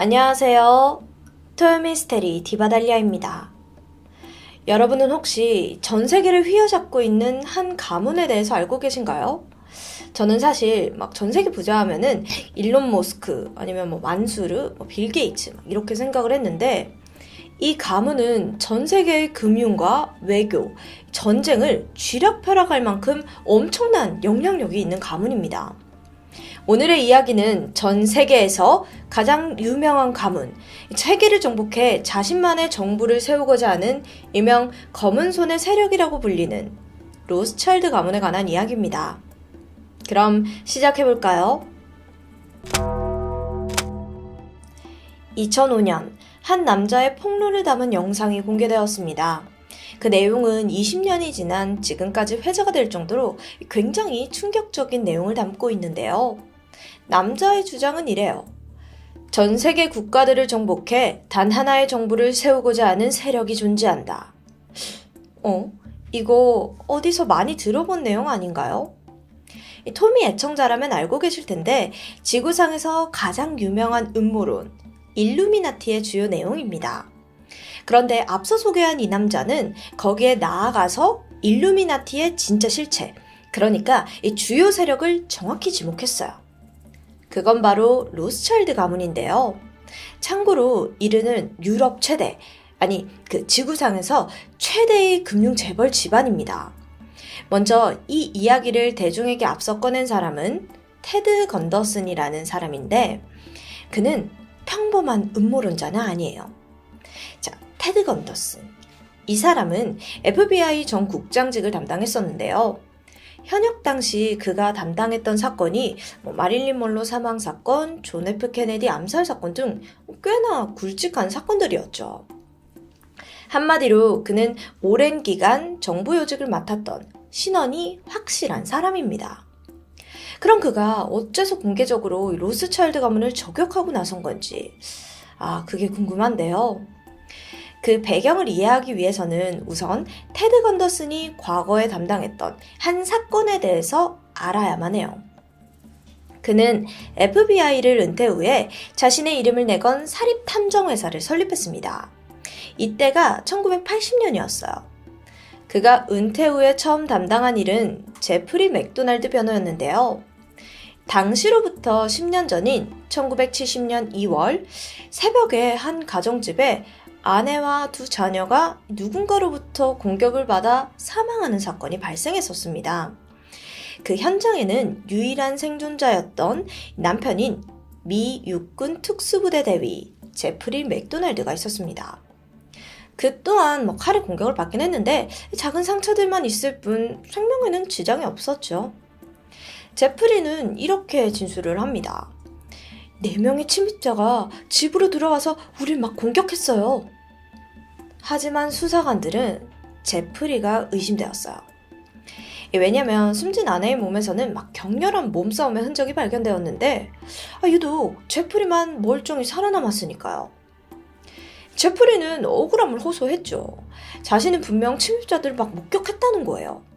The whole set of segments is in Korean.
안녕하세요. 토요미스테리 디바달리아입니다. 여러분은 혹시 전 세계를 휘어잡고 있는 한 가문에 대해서 알고 계신가요? 저는 사실 막 전 세계 부자 하면은 일론 머스크 아니면 뭐 만수르, 빌 게이츠 이렇게 생각을 했는데 이 가문은 전 세계의 금융과 외교, 전쟁을 쥐락펴락할 만큼 엄청난 영향력이 있는 가문입니다. 오늘의 이야기는 전 세계에서 가장 유명한 가문, 세계를 정복해 자신만의 정부를 세우고자 하는 일명 검은 손의 세력이라고 불리는 로스차일드 가문에 관한 이야기입니다. 그럼 시작해볼까요? 2005년 한 남자의 폭로를 담은 영상이 공개되었습니다. 그 내용은 20년이 지난 지금까지 회자가 될 정도로 굉장히 충격적인 내용을 담고 있는데요. 남자의 주장은 이래요. 전 세계 국가들을 정복해 단 하나의 정부를 세우고자 하는 세력이 존재한다. 이거 어디서 많이 들어본 내용 아닌가요? 토미 애청자라면 알고 계실 텐데 지구상에서 가장 유명한 음모론, 일루미나티의 주요 내용입니다. 그런데 앞서 소개한 이 남자는 거기에 나아가서 일루미나티의 진짜 실체, 그러니까 이 주요 세력을 정확히 지목했어요. 그건 바로 로스차일드 가문인데요. 참고로 이르는 유럽 최대, 지구상에서 최대의 금융 재벌 집안입니다. 먼저 이 이야기를 대중에게 앞서 꺼낸 사람은 테드 건더슨이라는 사람인데 그는 평범한 음모론자는 아니에요. 자, 테드 건더슨. 이 사람은 FBI 전 국장직을 담당했었는데요. 현역 당시 그가 담당했던 사건이 마릴린 먼로 사망 사건, 존 F 케네디 암살 사건 등 꽤나 굵직한 사건들이었죠. 한마디로 그는 오랜 기간 정부 요직을 맡았던 신원이 확실한 사람입니다. 그럼 그가 어째서 공개적으로 로스차일드 가문을 저격하고 나선 건지 그게 궁금한데요. 그 배경을 이해하기 위해서는 우선 테드 건더슨이 과거에 담당했던 한 사건에 대해서 알아야만 해요. 그는 FBI를 은퇴 후에 자신의 이름을 내건 사립탐정회사를 설립했습니다. 이때가 1980년이었어요. 그가 은퇴 후에 처음 담당한 일은 제프리 맥도날드 변호였는데요. 당시로부터 10년 전인 1970년 2월 새벽에 한 가정집에 아내와 두 자녀가 누군가로부터 공격을 받아 사망하는 사건이 발생했었습니다. 그 현장에는 유일한 생존자였던 남편인 미 육군 특수부대 대위 제프리 맥도날드가 있었습니다. 그 또한 칼에 공격을 받긴 했는데 작은 상처들만 있을 뿐 생명에는 지장이 없었죠. 제프리는 이렇게 진술을 합니다. 4명의 침입자가 집으로 들어와서 우릴 막 공격했어요. 하지만 수사관들은 제프리가 의심되었어요. 왜냐면 숨진 아내의 몸에서는 격렬한 몸싸움의 흔적이 발견되었는데 유독 제프리만 멀쩡히 살아남았으니까요. 제프리는 억울함을 호소했죠. 자신은 분명 침입자들을 목격했다는 거예요.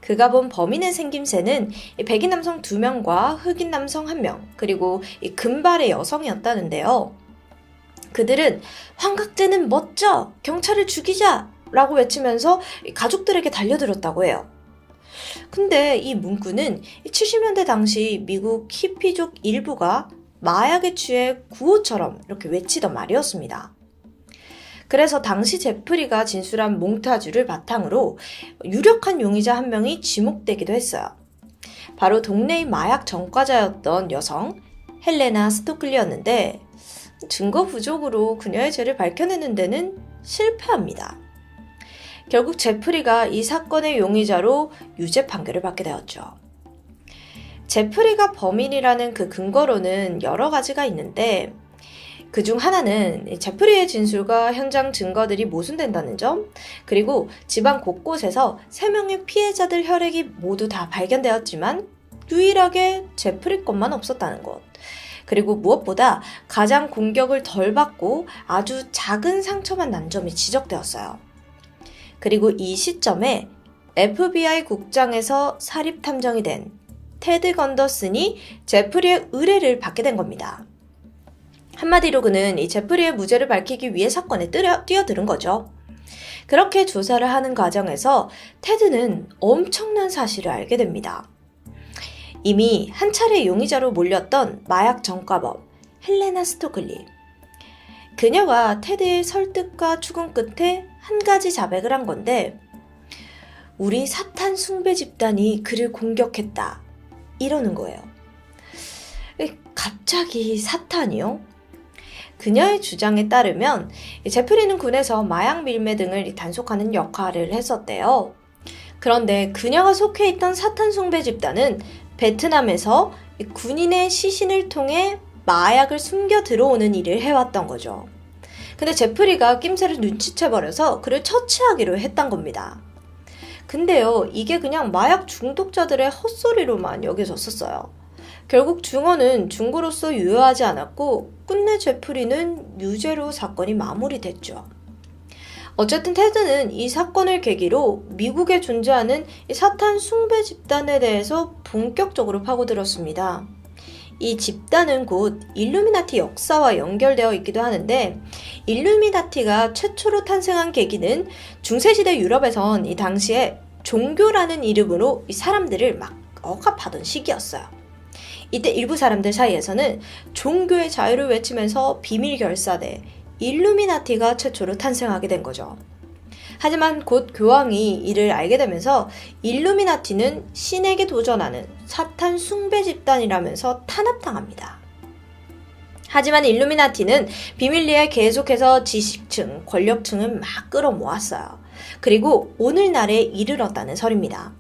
그가 본 범인의 생김새는 백인 남성 2명과 흑인 남성 1명, 그리고 금발의 여성이었다는데요. 그들은 환각제는 멋져! 경찰을 죽이자! 라고 외치면서 가족들에게 달려들었다고 해요. 근데 이 문구는 70년대 당시 미국 히피족 일부가 마약에 취해 구호처럼 이렇게 외치던 말이었습니다. 그래서 당시 제프리가 진술한 몽타주를 바탕으로 유력한 용의자 한 명이 지목되기도 했어요. 바로 동네의 마약 전과자였던 여성 헬레나 스토클리였는데 증거 부족으로 그녀의 죄를 밝혀내는 데는 실패합니다. 결국 제프리가 이 사건의 용의자로 유죄 판결을 받게 되었죠. 제프리가 범인이라는 그 근거로는 여러 가지가 있는데 그중 하나는 제프리의 진술과 현장 증거들이 모순된다는 점, 그리고 집안 곳곳에서 3명의 피해자들 혈액이 모두 다 발견되었지만 유일하게 제프리 것만 없었다는 것, 그리고 무엇보다 가장 공격을 덜 받고 아주 작은 상처만 난 점이 지적되었어요. 그리고 이 시점에 FBI 국장에서 사립탐정이 된 테드 건더슨이 제프리의 의뢰를 받게 된 겁니다. 한마디로 그는 이 제프리의 무죄를 밝히기 위해 사건에 뛰어드는 거죠. 그렇게 조사를 하는 과정에서 테드는 엄청난 사실을 알게 됩니다. 이미 한 차례 용의자로 몰렸던 마약 전과범 헬레나 스토클리. 그녀가 테드의 설득과 추궁 끝에 한 가지 자백을 한 건데, 우리 사탄 숭배 집단이 그를 공격했다, 이러는 거예요. 갑자기 사탄이요? 그녀의 주장에 따르면 제프리는 군에서 마약 밀매 등을 단속하는 역할을 했었대요. 그런데 그녀가 속해 있던 사탄 숭배 집단은 베트남에서 군인의 시신을 통해 마약을 숨겨 들어오는 일을 해왔던 거죠. 근데 제프리가 낌새를 눈치채버려서 그를 처치하기로 했던 겁니다. 근데요, 이게 그냥 마약 중독자들의 헛소리로만 여겨졌었어요. 결국 증언은 증거로서 유효하지 않았고 끝내 제프리는 유죄로 사건이 마무리됐죠. 어쨌든 테드는 이 사건을 계기로 미국에 존재하는 이 사탄 숭배 집단에 대해서 본격적으로 파고들었습니다. 이 집단은 곧 일루미나티 역사와 연결되어 있기도 하는데, 일루미나티가 최초로 탄생한 계기는 중세시대 유럽에선 이 당시에 종교라는 이름으로 이 사람들을 막 억압하던 시기였어요. 이때 일부 사람들 사이에서는 종교의 자유를 외치면서 비밀 결사대 일루미나티가 최초로 탄생하게 된 거죠. 하지만 곧 교황이 이를 알게 되면서 일루미나티는 신에게 도전하는 사탄 숭배 집단이라면서 탄압당합니다. 하지만 일루미나티는 비밀리에 계속해서 지식층, 권력층을 막 끌어모았어요. 그리고 오늘날에 이르렀다는 설입니다.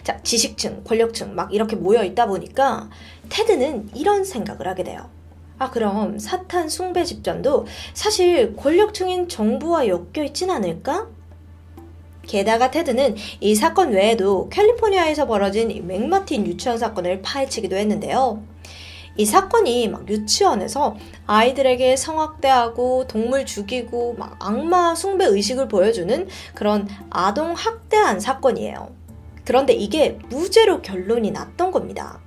자, 지식층, 권력층 막 이렇게 모여 있다 보니까 테드는 이런 생각을 하게 돼요. 그럼 사탄 숭배 집단도 사실 권력층인 정부와 엮여 있진 않을까? 게다가 테드는 이 사건 외에도 캘리포니아에서 벌어진 이 맥마틴 유치원 사건을 파헤치기도 했는데요. 이 사건이 막 유치원에서 아이들에게 성학대하고 동물 죽이고 막 악마 숭배 의식을 보여주는 그런 아동 학대한 사건이에요. 그런데 이게 무죄로 결론이 났던 겁니다.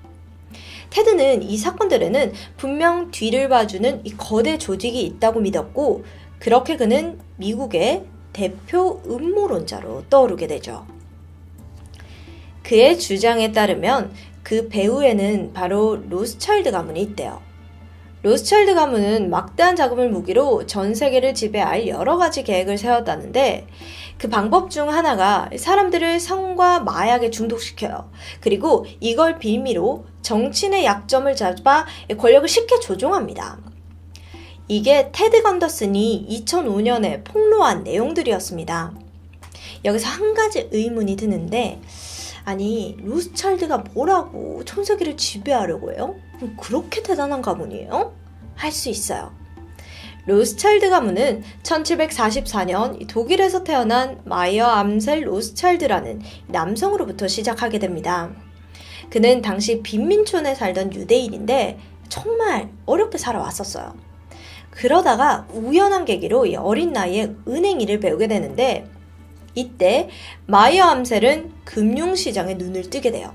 테드는 이 사건들에는 분명 뒤를 봐주는 이 거대 조직이 있다고 믿었고, 그렇게 그는 미국의 대표 음모론자로 떠오르게 되죠. 그의 주장에 따르면 그 배후에는 바로 로스차일드 가문이 있대요. 로스차일드 가문은 막대한 자금을 무기로 전 세계를 지배할 여러 가지 계획을 세웠다는데, 그 방법 중 하나가 사람들을 성과 마약에 중독시켜요. 그리고 이걸 빌미로 정치인의 약점을 잡아 권력을 쉽게 조종합니다. 이게 테드 건더슨이 2005년에 폭로한 내용들이었습니다. 여기서 한 가지 의문이 드는데, 아니 로스차일드가 뭐라고 전 세계를 지배하려고 해요? 그렇게 대단한 가문이에요? 할 수 있어요. 로스차일드 가문은 1744년 독일에서 태어난 마이어 암셀 로스차일드라는 남성으로부터 시작하게 됩니다. 그는 당시 빈민촌에 살던 유대인인데 정말 어렵게 살아왔었어요. 그러다가 우연한 계기로 어린 나이에 은행 일을 배우게 되는데, 이때 마이어 암셀은 금융시장에 눈을 뜨게 돼요.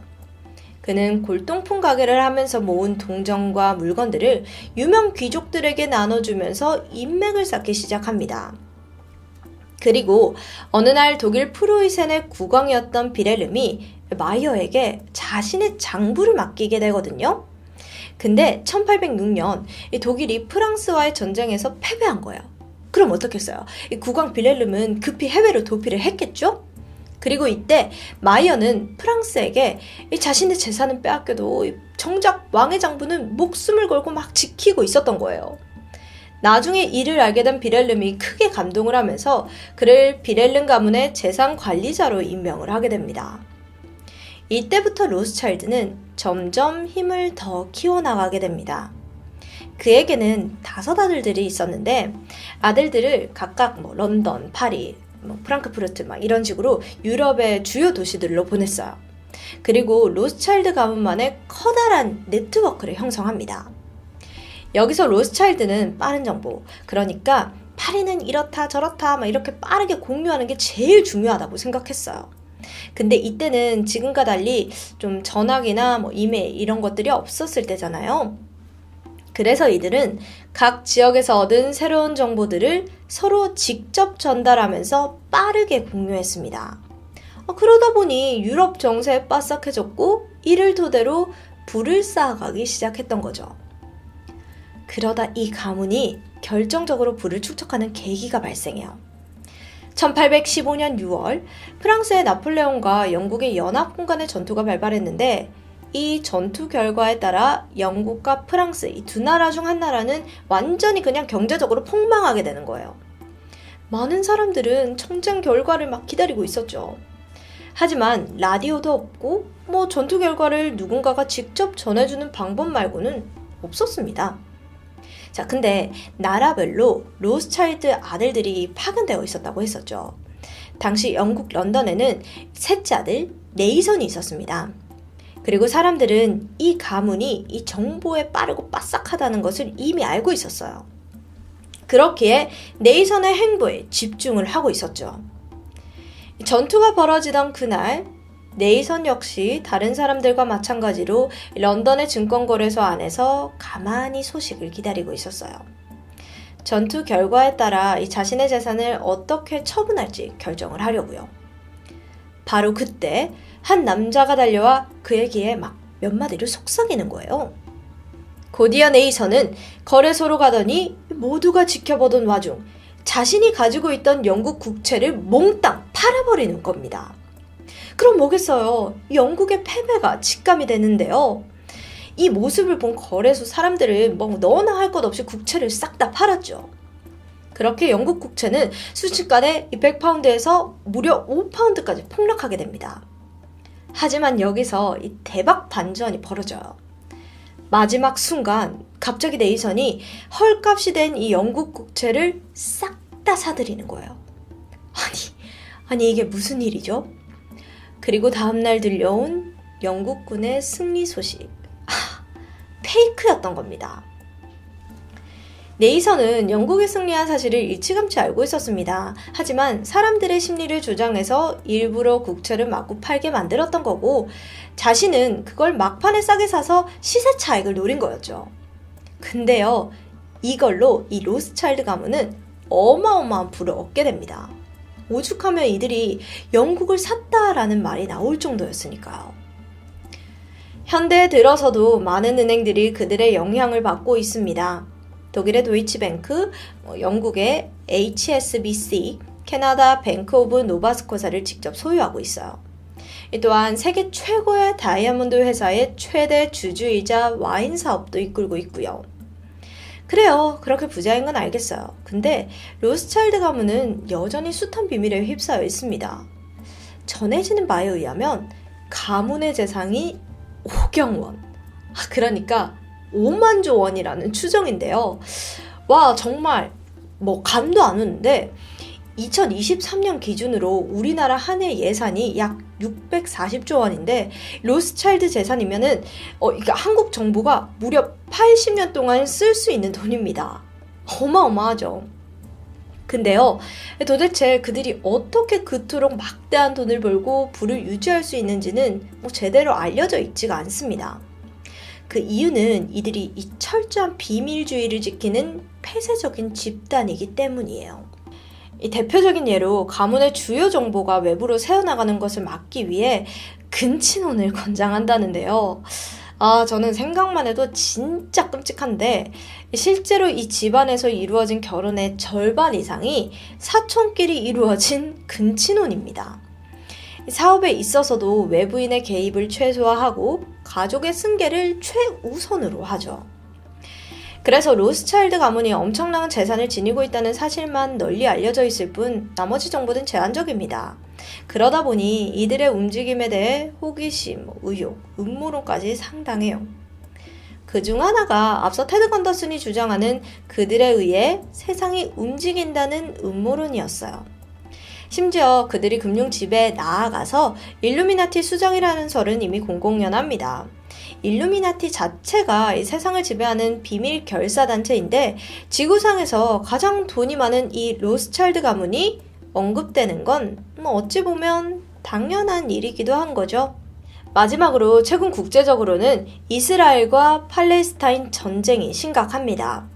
그는 골동품 가게를 하면서 모은 동전과 물건들을 유명 귀족들에게 나눠주면서 인맥을 쌓기 시작합니다. 그리고 어느 날 독일 프로이센의 국왕이었던 빌헬름이 마이어에게 자신의 장부를 맡기게 되거든요. 근데 1806년 독일이 프랑스와의 전쟁에서 패배한 거예요. 그럼 어떻겠어요? 국왕 빌헬름은 급히 해외로 도피를 했겠죠? 그리고 이때 마이어는 프랑스에게 자신의 재산은 빼앗겨도 정작 왕의 장부는 목숨을 걸고 막 지키고 있었던 거예요. 나중에 이를 알게 된 빌헬름이 크게 감동을 하면서 그를 빌헬름 가문의 재산 관리자로 임명을 하게 됩니다. 이때부터 로스차일드는 점점 힘을 더 키워나가게 됩니다. 그에게는 5 아들들이 있었는데, 아들들을 각각 런던, 파리, 프랑크푸르트 막 이런 식으로 유럽의 주요 도시들로 보냈어요. 그리고 로스차일드 가문만의 커다란 네트워크를 형성합니다. 여기서 로스차일드는 빠른 정보, 그러니까 파리는 이렇다 저렇다 막 이렇게 빠르게 공유하는 게 제일 중요하다고 생각했어요. 근데 이때는 지금과 달리 좀 전화기나 이메일 이런 것들이 없었을 때잖아요. 그래서 이들은 각 지역에서 얻은 새로운 정보들을 서로 직접 전달하면서 빠르게 공유했습니다. 그러다 보니 유럽 정세에 빠삭해졌고 이를 토대로 불을 쌓아가기 시작했던 거죠. 그러다 이 가문이 결정적으로 불을 축적하는 계기가 발생해요. 1815년 6월 프랑스의 나폴레옹과 영국의 연합군간의 전투가 발발했는데 이 전투 결과에 따라 영국과 프랑스 이 두 나라 중 한 나라는 완전히 그냥 경제적으로 폭망하게 되는 거예요. 많은 사람들은 전쟁 결과를 막 기다리고 있었죠. 하지만 라디오도 없고 전투 결과를 누군가가 직접 전해주는 방법 말고는 없었습니다. 자, 근데 나라별로 로스차일드 아들들이 파견되어 있었다고 했었죠. 당시 영국 런던에는 셋째 아들 네이선이 있었습니다. 그리고 사람들은 이 가문이 이 정보에 빠르고 빠삭하다는 것을 이미 알고 있었어요. 그렇기에 네이선의 행보에 집중을 하고 있었죠. 전투가 벌어지던 그날 네이선 역시 다른 사람들과 마찬가지로 런던의 증권거래소 안에서 가만히 소식을 기다리고 있었어요. 전투 결과에 따라 이 자신의 재산을 어떻게 처분할지 결정을 하려고요. 바로 그때 한 남자가 달려와 그의 귀에 막 몇 마디를 속삭이는 거예요. 곧이어 네이선은 거래소로 가더니 모두가 지켜보던 와중 자신이 가지고 있던 영국 국채를 몽땅 팔아버리는 겁니다. 그럼 뭐겠어요? 영국의 패배가 직감이 되는데요. 이 모습을 본 거래소 사람들은 너나 할 것 없이 국채를 싹 다 팔았죠. 그렇게 영국 국채는 순식간에 100파운드에서 무려 5파운드까지 폭락하게 됩니다. 하지만 여기서 이 대박 반전이 벌어져요. 마지막 순간 갑자기 네이선이 헐값이 된 이 영국 국채를 싹 다 사들이는 거예요. 아니 이게 무슨 일이죠? 그리고 다음날 들려온 영국군의 승리 소식. 페이크였던 겁니다. 네이선은 영국이 승리한 사실을 일찌감치 알고 있었습니다. 하지만 사람들의 심리를 조장해서 일부러 국채를 마구 팔게 만들었던 거고 자신은 그걸 막판에 싸게 사서 시세 차익을 노린 거였죠. 근데요, 이걸로 이 로스차일드 가문은 어마어마한 부를 얻게 됩니다. 오죽하면 이들이 영국을 샀다라는 말이 나올 정도였으니까요. 현대에 들어서도 많은 은행들이 그들의 영향을 받고 있습니다. 독일의 도이치뱅크, 영국의 HSBC, 캐나다 뱅크 오브 노바스코사를 직접 소유하고 있어요. 또한 세계 최고의 다이아몬드 회사의 최대 주주이자 와인 사업도 이끌고 있고요. 그래요. 그렇게 부자인 건 알겠어요. 근데 로스차일드 가문은 여전히 숱한 비밀에 휩싸여 있습니다. 전해지는 바에 의하면 가문의 재산이 5경 원, 그러니까 5만조 원이라는 추정인데요. 와, 정말 감도 안 오는데 2023년 기준으로 우리나라 한 해 예산이 약 640조 원인데 로스차일드 재산이면은 이게 한국 정부가 무려 80년 동안 쓸 수 있는 돈입니다. 어마어마하죠. 근데요, 도대체 그들이 어떻게 그토록 막대한 돈을 벌고 부를 유지할 수 있는지는 제대로 알려져 있지가 않습니다. 그 이유는 이들이 이 철저한 비밀주의를 지키는 폐쇄적인 집단이기 때문이에요. 이 대표적인 예로 가문의 주요 정보가 외부로 새어나가는 것을 막기 위해 근친혼을 권장한다는데요. 저는 생각만 해도 진짜 끔찍한데 실제로 이 집안에서 이루어진 결혼의 절반 이상이 사촌끼리 이루어진 근친혼입니다. 사업에 있어서도 외부인의 개입을 최소화하고 가족의 승계를 최우선으로 하죠. 그래서 로스차일드 가문이 엄청난 재산을 지니고 있다는 사실만 널리 알려져 있을 뿐 나머지 정보는 제한적입니다. 그러다 보니 이들의 움직임에 대해 호기심, 의혹, 음모론까지 상당해요. 그중 하나가 앞서 테드 건더슨이 주장하는 그들에 의해 세상이 움직인다는 음모론이었어요. 심지어 그들이 금융 지배에 나아가서 일루미나티 수장이라는 설은 이미 공공연합니다. 일루미나티 자체가 이 세상을 지배하는 비밀 결사단체인데 지구상에서 가장 돈이 많은 이 로스차일드 가문이 언급되는 건 어찌 보면 당연한 일이기도 한 거죠. 마지막으로 최근 국제적으로는 이스라엘과 팔레스타인 전쟁이 심각합니다.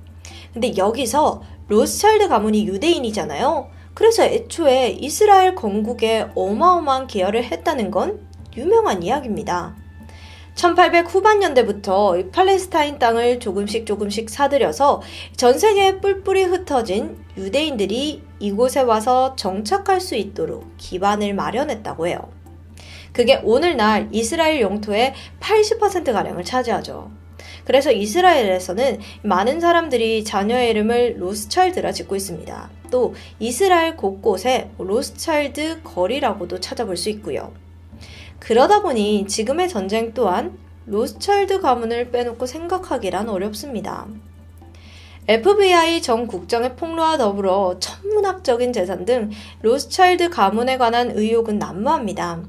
근데 여기서 로스차일드 가문이 유대인이잖아요. 그래서 애초에 이스라엘 건국에 어마어마한 기여를 했다는 건 유명한 이야기입니다. 1800 후반년대부터 팔레스타인 땅을 조금씩 사들여서 전 세계에 뿔뿔이 흩어진 유대인들이 이곳에 와서 정착할 수 있도록 기반을 마련했다고 해요. 그게 오늘날 이스라엘 영토의 80%가량을 차지하죠. 그래서 이스라엘에서는 많은 사람들이 자녀의 이름을 로스차일드라 짓고 있습니다. 또 이스라엘 곳곳에 로스차일드 거리라고도 찾아볼 수 있고요. 그러다 보니 지금의 전쟁 또한 로스차일드 가문을 빼놓고 생각하기란 어렵습니다. FBI 전 국장의 폭로와 더불어 천문학적인 재산 등 로스차일드 가문에 관한 의혹은 난무합니다.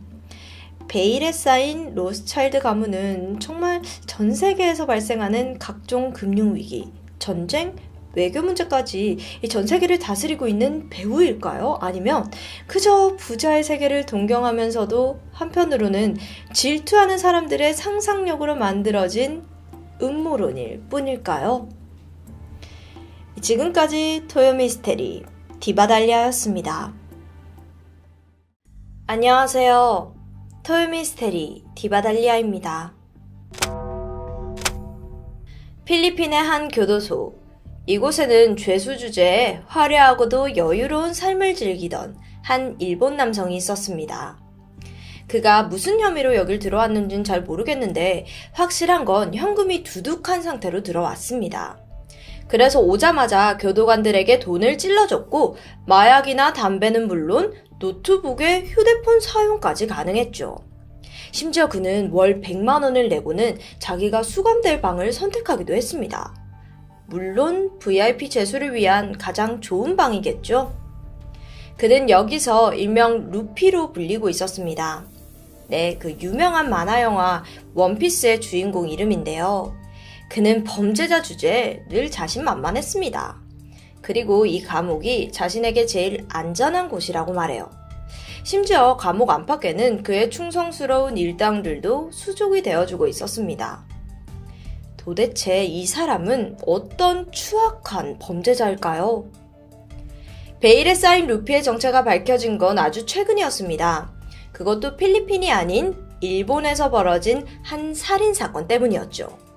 베일에 쌓인 로스차일드 가문은 정말 전 세계에서 발생하는 각종 금융위기, 전쟁, 외교 문제까지 전 세계를 다스리고 있는 배후일까요? 아니면 그저 부자의 세계를 동경하면서도 한편으로는 질투하는 사람들의 상상력으로 만들어진 음모론일 뿐일까요? 지금까지 토요미스테리 디바달리아였습니다. 안녕하세요. 토요미스테리 디바달리아입니다. 필리핀의 한 교도소. 이곳에는 죄수 주제에 화려하고도 여유로운 삶을 즐기던 한 일본 남성이 있었습니다. 그가 무슨 혐의로 여길 들어왔는지는 잘 모르겠는데 확실한 건 현금이 두둑한 상태로 들어왔습니다. 그래서 오자마자 교도관들에게 돈을 찔러줬고 마약이나 담배는 물론 노트북에 휴대폰 사용까지 가능했죠. 심지어 그는 월 100만 원을 내고는 자기가 수감될 방을 선택하기도 했습니다. 물론 VIP 죄수를 위한 가장 좋은 방이겠죠. 그는 여기서 일명 루피로 불리고 있었습니다. 네, 그 유명한 만화 영화 원피스의 주인공 이름인데요. 그는 범죄자 주제에 늘 자신만만했습니다. 그리고 이 감옥이 자신에게 제일 안전한 곳이라고 말해요. 심지어 감옥 안팎에는 그의 충성스러운 일당들도 수족이 되어주고 있었습니다. 도대체 이 사람은 어떤 추악한 범죄자일까요? 베일에 쌓인 루피의 정체가 밝혀진 건 아주 최근이었습니다. 그것도 필리핀이 아닌 일본에서 벌어진 한 살인사건 때문이었죠.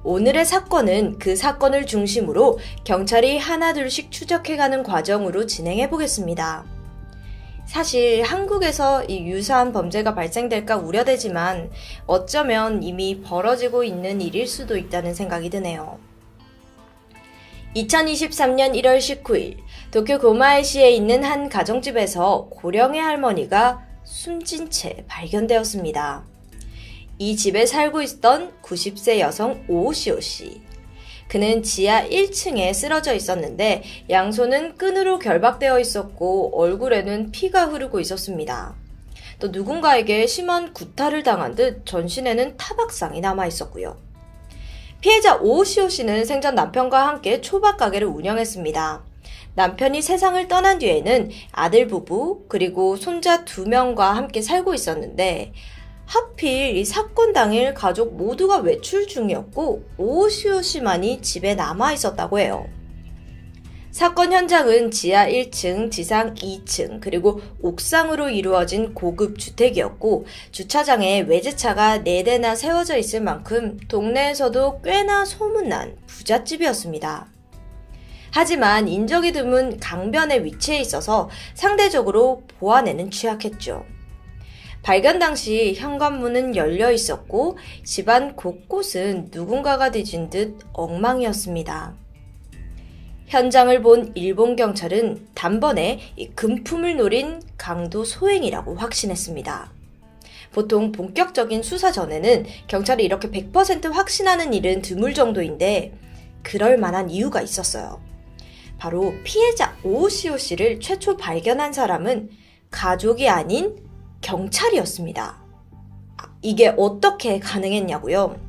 오늘의 사건은 그 사건을 중심으로 경찰이 하나둘씩 추적해가는 과정으로 진행해보겠습니다. 사실 한국에서 이 유사한 범죄가 발생될까 우려되지만 어쩌면 이미 벌어지고 있는 일일 수도 있다는 생각이 드네요. 2023년 1월 19일 도쿄 고마에시에 있는 한 가정집에서 고령의 할머니가 숨진 채 발견되었습니다. 이 집에 살고 있던 90세 여성 오시오 씨. 그는 지하 1층에 쓰러져 있었는데 양손은 끈으로 결박되어 있었고 얼굴에는 피가 흐르고 있었습니다. 또 누군가에게 심한 구타를 당한 듯 전신에는 타박상이 남아 있었고요. 피해자 오시오 씨는 생전 남편과 함께 초밥 가게를 운영했습니다. 남편이 세상을 떠난 뒤에는 아들 부부 그리고 손자 2명과 함께 살고 있었는데 하필 이 사건 당일 가족 모두가 외출 중이었고 오시오 씨만이 집에 남아 있었다고 해요. 사건 현장은 지하 1층, 지상 2층, 그리고 옥상으로 이루어진 고급 주택이었고 주차장에 외제차가 4대나 세워져 있을 만큼 동네에서도 꽤나 소문난 부잣집이었습니다. 하지만 인적이 드문 강변에 위치해 있어서 상대적으로 보안에는 취약했죠. 발견 당시 현관문은 열려 있었고 집안 곳곳은 누군가가 뒤진 듯 엉망이었습니다. 현장을 본 일본 경찰은 단번에 이 금품을 노린 강도 소행이라고 확신했습니다. 보통 본격적인 수사 전에는 경찰이 이렇게 100% 확신하는 일은 드물 정도인데 그럴 만한 이유가 있었어요. 바로 피해자 오시오 씨를 최초 발견한 사람은 가족이 아닌 경찰이었습니다. 이게 어떻게 가능했냐고요?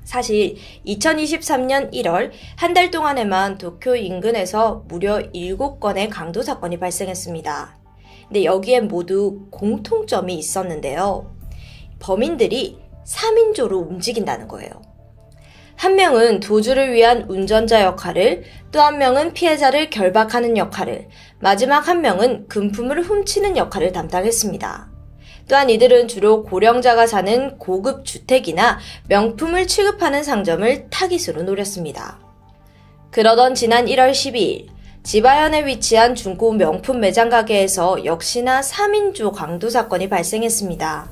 사실 2023년 1월 한 달 동안에만 도쿄 인근에서 무려 7건의 강도 사건이 발생했습니다. 근데 여기엔 모두 공통점이 있었는데요. 범인들이 3인조로 움직인다는 거예요. 한 명은 도주를 위한 운전자 역할을, 또 한 명은 피해자를 결박하는 역할을, 마지막 한 명은 금품을 훔치는 역할을 담당했습니다. 또한 이들은 주로 고령자가 사는 고급 주택이나 명품을 취급하는 상점을 타깃으로 노렸습니다. 그러던 지난 1월 12일, 지바현에 위치한 중고 명품 매장 가게에서 역시나 3인조 강도 사건이 발생했습니다.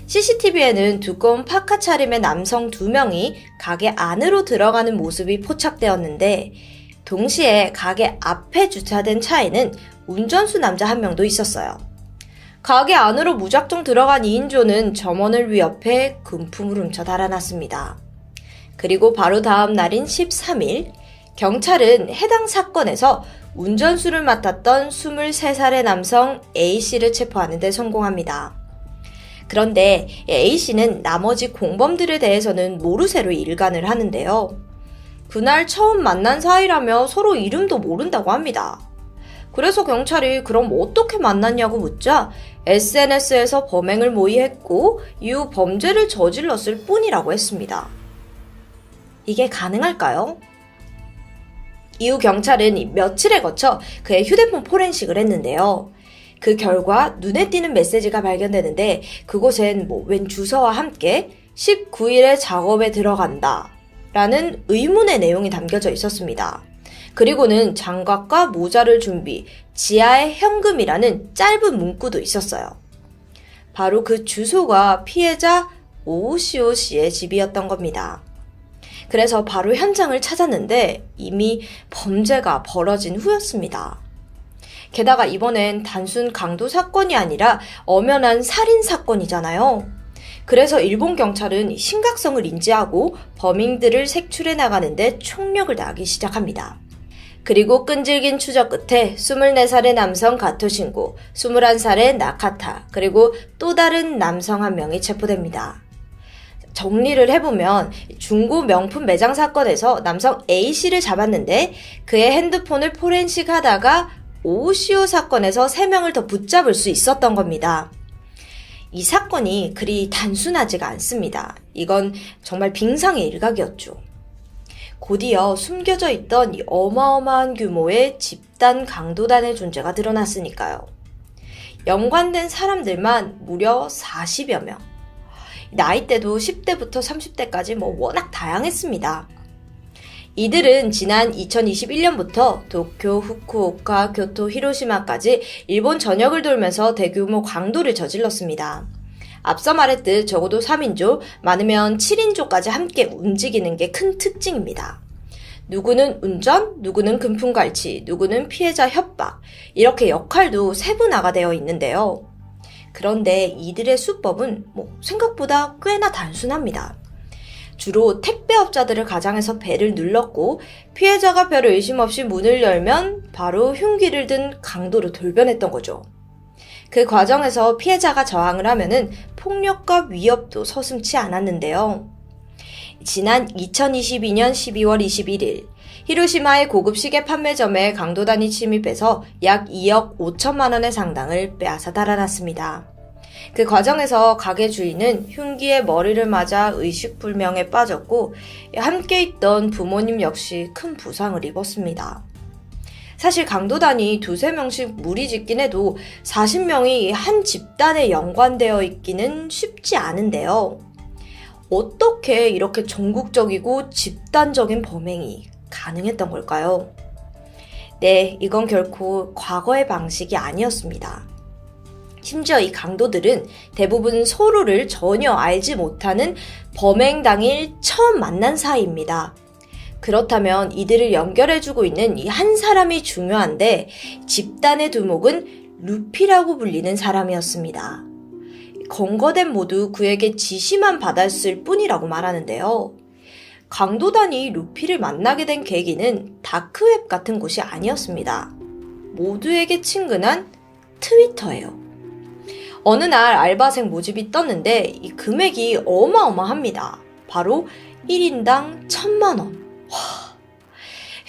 CCTV에는 두꺼운 파카 차림의 남성 2명이 가게 안으로 들어가는 모습이 포착되었는데, 동시에 가게 앞에 주차된 차에는 운전수 남자 1명도 있었어요. 가게 안으로 무작정 들어간 2인조는 점원을 위협해 금품을 훔쳐 달아났습니다. 그리고 바로 다음 날인 13일, 경찰은 해당 사건에서 운전수를 맡았던 23살의 남성 A씨를 체포하는 데 성공합니다. 그런데 A씨는 나머지 공범들에 대해서는 모르쇠로 일관을 하는데요. 그날 처음 만난 사이라며 서로 이름도 모른다고 합니다. 그래서 경찰이 그럼 어떻게 만났냐고 묻자 SNS에서 범행을 모의했고 이후 범죄를 저질렀을 뿐이라고 했습니다. 이게 가능할까요? 이후 경찰은 며칠에 거쳐 그의 휴대폰 포렌식을 했는데요. 그 결과 눈에 띄는 메시지가 발견되는데 그곳엔 웬 주소와 함께 19일에 작업에 들어간다 라는 의문의 내용이 담겨져 있었습니다. 그리고는 장갑과 모자를 준비, 지하에 현금이라는 짧은 문구도 있었어요. 바로 그 주소가 피해자 오시오 씨의 집이었던 겁니다. 그래서 바로 현장을 찾았는데 이미 범죄가 벌어진 후였습니다. 게다가 이번엔 단순 강도 사건이 아니라 엄연한 살인 사건이잖아요. 그래서 일본 경찰은 심각성을 인지하고 범인들을 색출해 나가는데 총력을 다하기 시작합니다. 그리고 끈질긴 추적 끝에 24살의 남성 가토 신고, 21살의 나카타, 그리고 또 다른 남성 1명이 체포됩니다. 정리를 해보면 중고 명품 매장 사건에서 남성 A씨를 잡았는데 그의 핸드폰을 포렌식 하다가 오시오 사건에서 3명을 더 붙잡을 수 있었던 겁니다. 이 사건이 그리 단순하지가 않습니다. 이건 정말 빙상의 일각이었죠. 곧이어 숨겨져 있던 이 어마어마한 규모의 집단 강도단의 존재가 드러났으니까요. 연관된 사람들만 무려 40여 명. 나이대도 10대부터 30대까지 워낙 다양했습니다. 이들은 지난 2021년부터 도쿄, 후쿠오카, 교토, 히로시마까지 일본 전역을 돌면서 대규모 강도를 저질렀습니다. 앞서 말했듯 적어도 3인조, 많으면 7인조까지 함께 움직이는 게 큰 특징입니다. 누구는 운전, 누구는 금품갈취, 누구는 피해자 협박, 이렇게 역할도 세분화가 있는데요. 그런데 이들의 수법은 생각보다 꽤나 단순합니다. 주로 택배업자들을 가장해서 벨을 눌렀고 피해자가 별 의심 없이 문을 열면 바로 흉기를 든 강도로 돌변했던 거죠. 그 과정에서 피해자가 저항을 하면은 폭력과 위협도 서슴지 않았는데요. 지난 2022년 12월 21일 히로시마의 고급 시계 판매점에 강도단이 침입해서 약 2억 5천만 원의 상당을 빼앗아 달아났습니다. 그 과정에서 가게 주인은 흉기에 머리를 맞아 의식불명에 빠졌고 함께 있던 부모님 역시 큰 부상을 입었습니다. 사실 강도단이 2~3명씩 무리짓긴 해도 40명이 한 집단에 연관되어 있기는 쉽지 않은데요. 어떻게 이렇게 전국적이고 집단적인 범행이 가능했던 걸까요? 네, 이건 결코 과거의 방식이 아니었습니다. 심지어 이 강도들은 대부분 서로를 전혀 알지 못하는 범행 당일 처음 만난 사이입니다. 그렇다면 이들을 연결해주고 있는 이 한 사람이 중요한데 집단의 두목은 루피라고 불리는 사람이었습니다. 검거된 모두 그에게 지시만 받았을 뿐이라고 말하는데요. 강도단이 루피를 만나게 된 계기는 다크웹 같은 곳이 아니었습니다. 모두에게 친근한 트위터예요. 어느 날 알바생 모집이 떴는데 이 금액이 어마어마합니다. 바로 1인당 1,000만 원.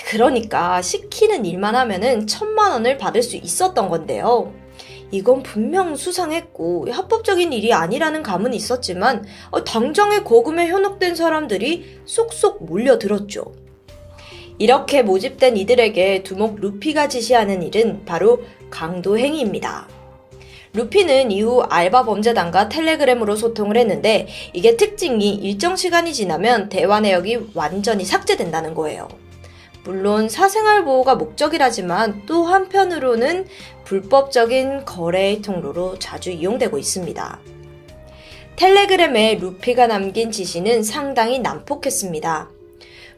그러니까 시키는 일만 하면은 1,000만 원을 받을 수 있었던 건데요. 이건 분명 수상했고 합법적인 일이 아니라는 감은 있었지만 당장에 거금에 현혹된 사람들이 쏙쏙 몰려들었죠. 이렇게 모집된 이들에게 두목 루피가 지시하는 일은 바로 강도 행위입니다. 루피는 이후 알바 범죄단과 텔레그램으로 소통을 했는데 이게 특징이 일정 시간이 지나면 대화 내역이 완전히 삭제된다는 거예요. 물론 사생활 보호가 목적이라지만 또 한편으로는 불법적인 거래의 통로로 자주 이용되고 있습니다. 텔레그램에 루피가 남긴 지시는 상당히 난폭했습니다.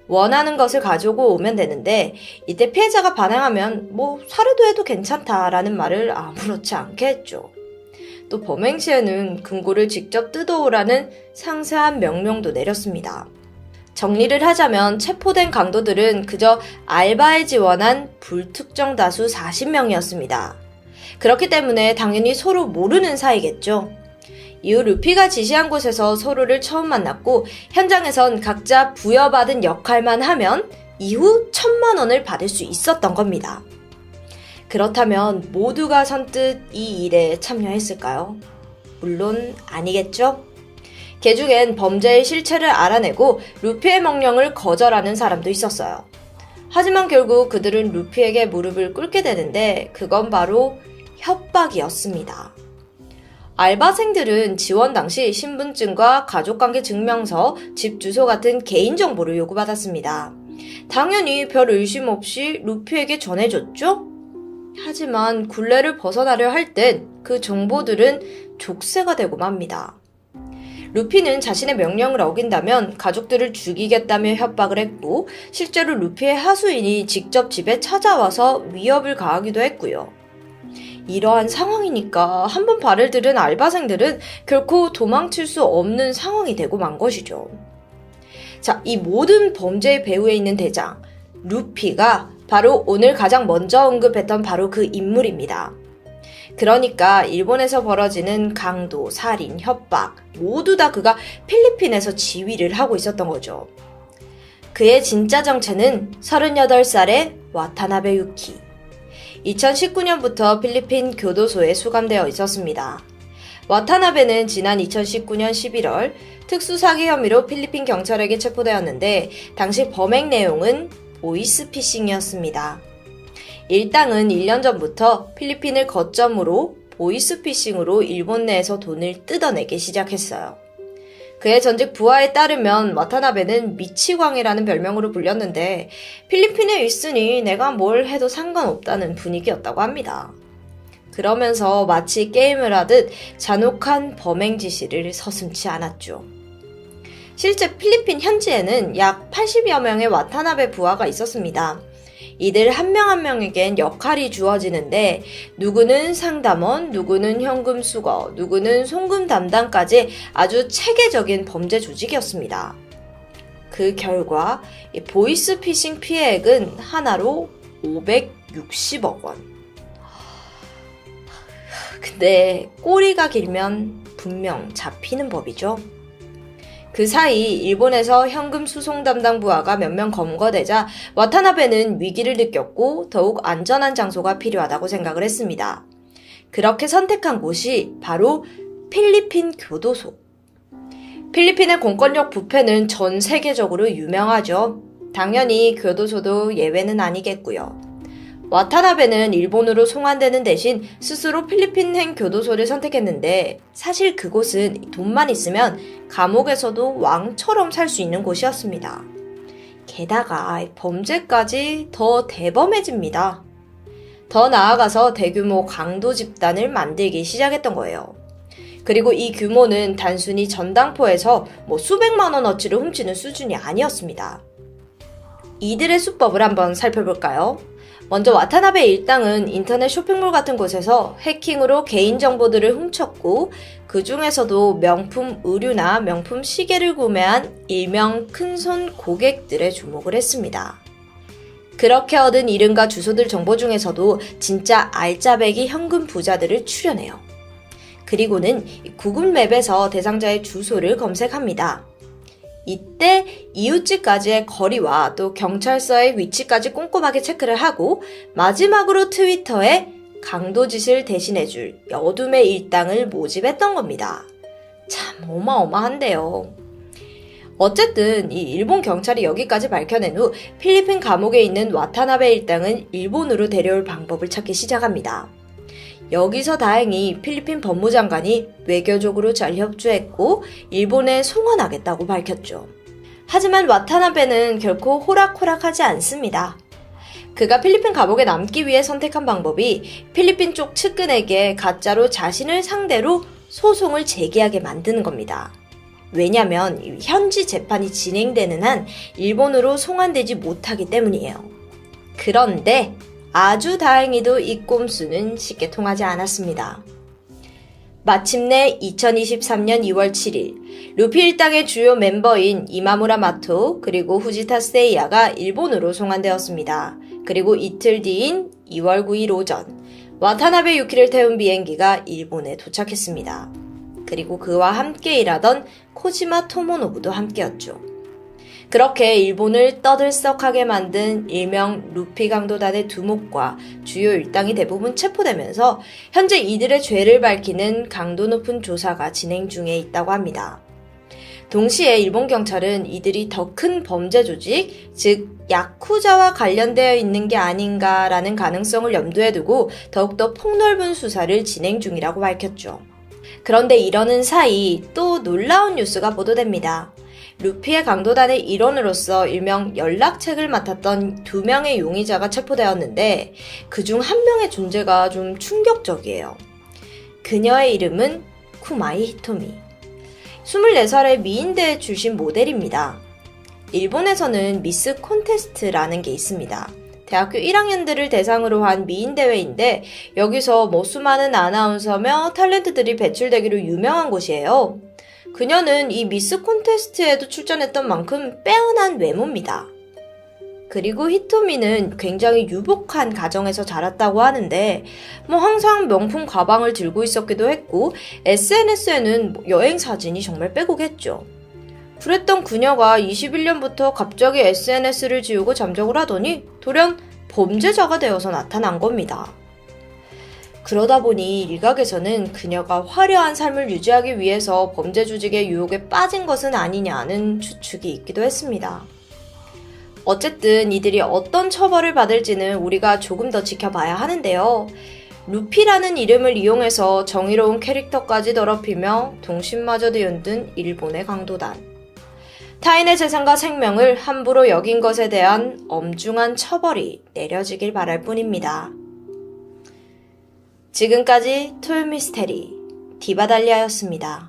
원하는 것을 가지고 오면 되는데 이때 피해자가 반항하면 살해도 해도 괜찮다라는 말을 아무렇지 않게 했죠. 또 범행 시에는 금고를 직접 뜯어오라는 상세한 명령도 내렸습니다. 정리를 하자면 체포된 강도들은 그저 알바에 지원한 불특정 다수 40명이었습니다. 그렇기 때문에 당연히 서로 모르는 사이겠죠. 이후 루피가 지시한 곳에서 서로를 처음 만났고 현장에선 각자 부여받은 역할만 하면 이후 1,000만 원을 받을 수 있었던 겁니다. 그렇다면 모두가 선뜻 이 일에 참여했을까요? 물론 아니겠죠? 개중엔 범죄의 실체를 알아내고 루피의 명령을 거절하는 사람도 있었어요. 하지만 결국 그들은 루피에게 무릎을 꿇게 되는데 그건 바로 협박이었습니다. 알바생들은 지원 당시 신분증과 가족관계 증명서, 집 주소 같은 개인정보를 요구받았습니다. 당연히 별 의심 없이 루피에게 전해줬죠? 하지만 굴레를 벗어나려 할 땐 그 정보들은 족쇄가 되고 맙니다. 루피는 자신의 명령을 어긴다면 가족들을 죽이겠다며 협박을 했고 실제로 루피의 하수인이 직접 집에 찾아와서 위협을 가하기도 했고요. 이러한 상황이니까 한번 발을 들은 알바생들은 결코 도망칠 수 없는 상황이 되고 만 것이죠. 자, 이 모든 범죄의 배후에 있는 대장, 루피가 바로 오늘 가장 먼저 언급했던 바로 그 인물입니다. 그러니까 일본에서 벌어지는 강도, 살인, 협박 모두 다 그가 필리핀에서 지휘를 하고 있었던 거죠. 그의 진짜 정체는 38살의 와타나베 유키. 2019년부터 필리핀 교도소에 수감되어 있었습니다. 와타나베는 지난 2019년 11월 특수사기 혐의로 필리핀 경찰에게 체포되었는데 당시 범행 내용은 보이스피싱이었습니다. 일당은 1년 전부터 필리핀을 거점으로 보이스피싱으로 일본 내에서 돈을 뜯어내기 시작했어요. 그의 전직 부하에 따르면 와타나베는 미치광이라는 별명으로 불렸는데 필리핀에 있으니 내가 뭘 해도 상관없다는 분위기였다고 합니다. 그러면서 마치 게임을 하듯 잔혹한 범행 지시를 서슴지 않았죠. 실제 필리핀 현지에는 약 80여 명의 와타나베 부하가 있었습니다. 이들 한 명 한 명에겐 역할이 주어지는데 누구는 상담원, 누구는 현금 수거, 누구는 송금 담당까지 아주 체계적인 범죄 조직이었습니다. 그 결과 보이스피싱 피해액은 하나로 560억 원. 근데 꼬리가 길면 분명 잡히는 법이죠. 그 사이 일본에서 현금 수송 담당 부하가 몇 명 검거되자 와타나베는 위기를 느꼈고 더욱 안전한 장소가 필요하다고 생각을 했습니다. 그렇게 선택한 곳이 바로 필리핀 교도소. 필리핀의 공권력 부패는 전 세계적으로 유명하죠. 당연히 교도소도 예외는 아니겠고요. 와타나베는 일본으로 송환되는 대신 스스로 필리핀행 교도소를 선택했는데 사실 그곳은 돈만 있으면 감옥에서도 왕처럼 살 수 있는 곳이었습니다. 게다가 범죄까지 더 대범해집니다. 더 나아가서 대규모 강도 집단을 만들기 시작했던 거예요. 그리고 이 규모는 단순히 전당포에서 수백만 원어치를 훔치는 수준이 아니었습니다. 이들의 수법을 한번 살펴볼까요? 먼저 와타나베 일당은 인터넷 쇼핑몰 같은 곳에서 해킹으로 개인정보들을 훔쳤고 그 중에서도 명품 의류나 명품 시계를 구매한 일명 큰손 고객들의 주목을 했습니다. 그렇게 얻은 이름과 주소들 정보 중에서도 진짜 알짜배기 현금 부자들을 추려내요. 그리고는 구글 맵에서 대상자의 주소를 검색합니다. 이때 이웃집까지의 거리와 또 경찰서의 위치까지 꼼꼼하게 체크를 하고 마지막으로 트위터에 강도짓을 대신해줄 여둠의 일당을 모집했던 겁니다. 참 어마어마한데요. 어쨌든 이 일본 경찰이 여기까지 밝혀낸 후 필리핀 감옥에 있는 와타나베 일당은 일본으로 데려올 방법을 찾기 시작합니다. 여기서 다행히 필리핀 법무장관이 외교적으로 잘 협조했고 일본에 송환하겠다고 밝혔죠. 하지만 와타나베는 결코 호락호락하지 않습니다. 그가 필리핀 감옥에 남기 위해 선택한 방법이 필리핀 쪽 측근에게 가짜로 자신을 상대로 소송을 제기하게 만드는 겁니다. 왜냐면 현지 재판이 진행되는 한 일본으로 송환되지 못하기 때문이에요. 그런데 아주 다행히도 이 꼼수는 쉽게 통하지 않았습니다. 마침내 2023년 2월 7일 루피 일당의 주요 멤버인 이마무라 마토 그리고 후지타 세이야가 일본으로 송환되었습니다. 그리고 이틀 뒤인 2월 9일 오전 와타나베 유키를 태운 비행기가 일본에 도착했습니다. 그리고 그와 함께 일하던 코지마 토모노부도 함께였죠. 그렇게 일본을 떠들썩하게 만든 일명 루피 강도단의 두목과 주요 일당이 대부분 체포되면서 현재 이들의 죄를 밝히는 강도 높은 조사가 진행 중에 있다고 합니다. 동시에 일본 경찰은 이들이 더 큰 범죄 조직, 즉 야쿠자와 관련되어 있는 게 아닌가라는 가능성을 염두에 두고 더욱더 폭넓은 수사를 진행 중이라고 밝혔죠. 그런데 이러는 사이 또 놀라운 뉴스가 보도됩니다. 루피의 강도단의 일원으로서 일명 연락책을 맡았던 2명의 용의자가 체포되었는데 그중 한 명의 존재가 좀 충격적이에요. 그녀의 이름은 쿠마이 히토미. 24살의 미인대 출신 모델입니다. 일본에서는 미스 콘테스트라는 게 있습니다. 대학교 1학년들을 대상으로 한 미인대회인데 여기서 수많은 아나운서며 탤런트들이 배출되기로 유명한 곳이에요. 그녀는 이 미스 콘테스트에도 출전했던 만큼 빼어난 외모입니다. 그리고 히토미는 굉장히 유복한 가정에서 자랐다고 하는데 항상 명품 가방을 들고 있었기도 했고 SNS에는 여행 사진이 정말 빼곡했죠. 그랬던 그녀가 21년부터 갑자기 SNS를 지우고 잠적을 하더니 돌연 범죄자가 되어서 나타난 겁니다. 그러다 보니 일각에서는 그녀가 화려한 삶을 유지하기 위해서 범죄 조직의 유혹에 빠진 것은 아니냐는 추측이 있기도 했습니다. 어쨌든 이들이 어떤 처벌을 받을지는 우리가 조금 더 지켜봐야 하는데요. 루피라는 이름을 이용해서 정의로운 캐릭터까지 더럽히며 동심마저도 연든 일본의 강도단. 타인의 재산과 생명을 함부로 여긴 것에 대한 엄중한 처벌이 내려지길 바랄 뿐입니다. 지금까지 토요미스테리 디바달리아였습니다.